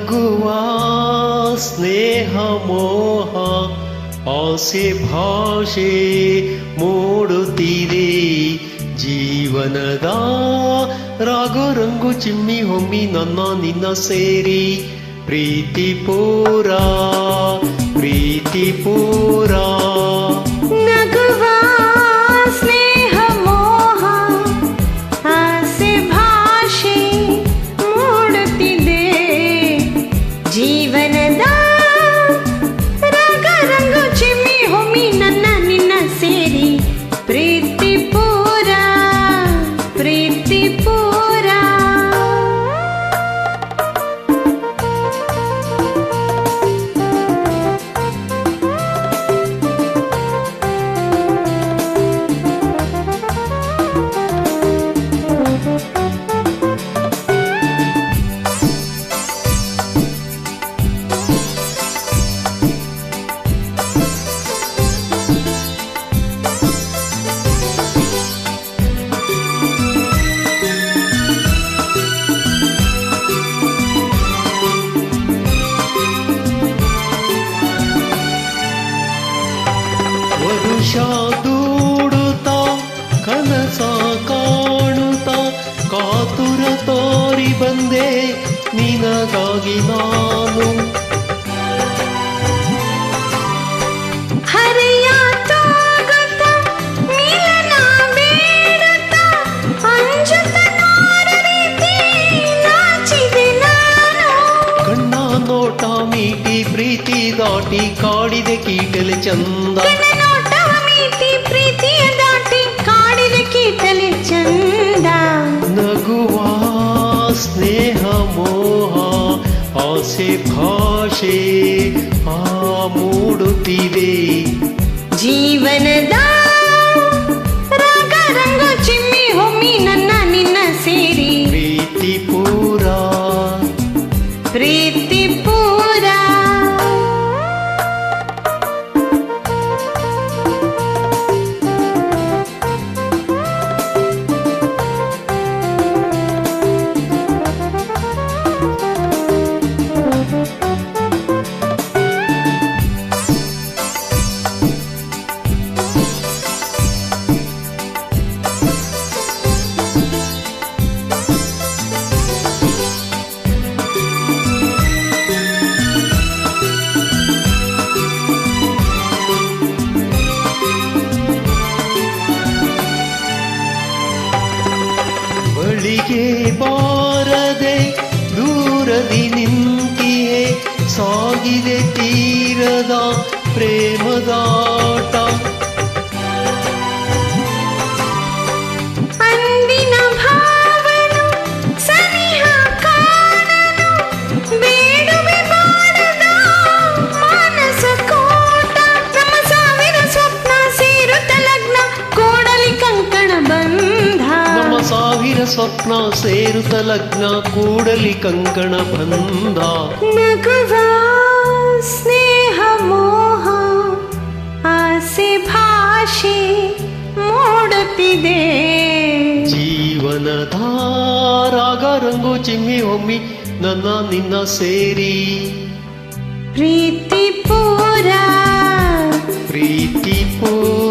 ನಗುವ ಸ್ನೇಹ ಮೋಹ ಆಸೆ ಭಾಷೆ ಮೂಡುತ್ತಿದೆ ಜೀವನದ ರಾಗ ರಂಗು ಚಿಮ್ಮಿ ಹೊಮ್ಮಿ ನನ್ನ ನಿನ್ನ ಸೇರಿ ಪ್ರೀತಿ ಪೂರ ಪ್ರೀತಿ ಪೂರ ನಗುವ ಸ್ನೇಹ ಮೋಹ ಆಸೆ ಭಾಷೆ ಮೂಡುತ್ತಿದೆ ಜೀವನದ ರಾಗ ರಂಗು ಚಿಮ್ಮಿ ಹೊಮ್ಮಿ ನನ್ನ ನಿನ್ನ ಸೇರಿ ಪ್ರೀತಿ ಪೂರ ಪ್ರೀತಿ ಪೂರ ವರುಷ ದೂಡುತ್ತಾ ಕನಸ ಕಾಣುತ್ತಾ ಕಾತುರ ತೋರಿ ಬಂದೆ ನಿನಗಾಗಿ ನಾನು ಹರೆಯ ತೋಗುತ್ತ ಮಿಲನ ಬೇಡುತ್ತ ಅಂಜುತ್ತ ನೋಡ ರೀತಿ ನಾಚಿದೆ ನಾನು ಕಣ್ಣ ನೋಟ ಮೀಟಿ ಪ್ರೀತಿ ದಾಟಿ ಕಾಡಿದೆ ಕೀಟಲೆ ಚಂದ ನೋಟವ ಮೀಟಿ ಪ್ರೀತಿಯ ದಾಟಿ ಕಾಡಿದ ಕೀಟಲೆ ಚಂದ ನಗುವ ಸ್ನೇಹ ಮೋಹ ಆಸೆ ಭಾಷೆ ಆ ಮೂಡುತ್ತಿದೆ ಜೀವನದ ರಾಗ ರಂಗು ಚಿಮ್ಮಿ ಹೊಮ್ಮಿ ನನ್ನ ನಿನ್ನ ಸೇರಿ ಪ್ರೀತಿ ಪೂರ ಪ್ರೀತಿ ಪೂರ ಬಳಿಗೆ ಬಾರದೆ ದೂರದಿ ನಿಂತಿಯೇ ಸಾಗಿದೆ ತೀರದ ಪ್ರೇಮದಾಟ ಅಂದಿನ ಭಾವನು ಸನಿಹ ಕಾಣನು ಬೇಡುವೆ ಬಾರದ ಮಾನಸ ಕೋಟ ನಮ್ಮ ಸಾವಿರ ಸ್ವಪ್ನ ಸೇರುತ್ತ ಲಗ್ನ ಕೂಡಲಿ ಕಂಕಣ ಬಂಧ ನಮ್ಮ ಸಾವಿರ ಸ್ವಪ್ನ ಸೇರುತ್ತ ಲಗ್ನ ಕೂಡಲಿ ಕಂಕಣ ಬಂಧ ನಗುವ ಸ್ನೇಹ ಮೋಹ ಆಸೆ ಭಾಷೆ ಮೂಡುತ್ತಿದೆ ಜೀವನದ ರಾಗ ರಂಗು ಚಿಮ್ಮಿ ಹೊಮ್ಮಿ ನನ್ನ ನಿನ್ನ ಸೇರಿ ಪ್ರೀತಿ ಪೂರ ಪ್ರೀತಿ ಪೂರ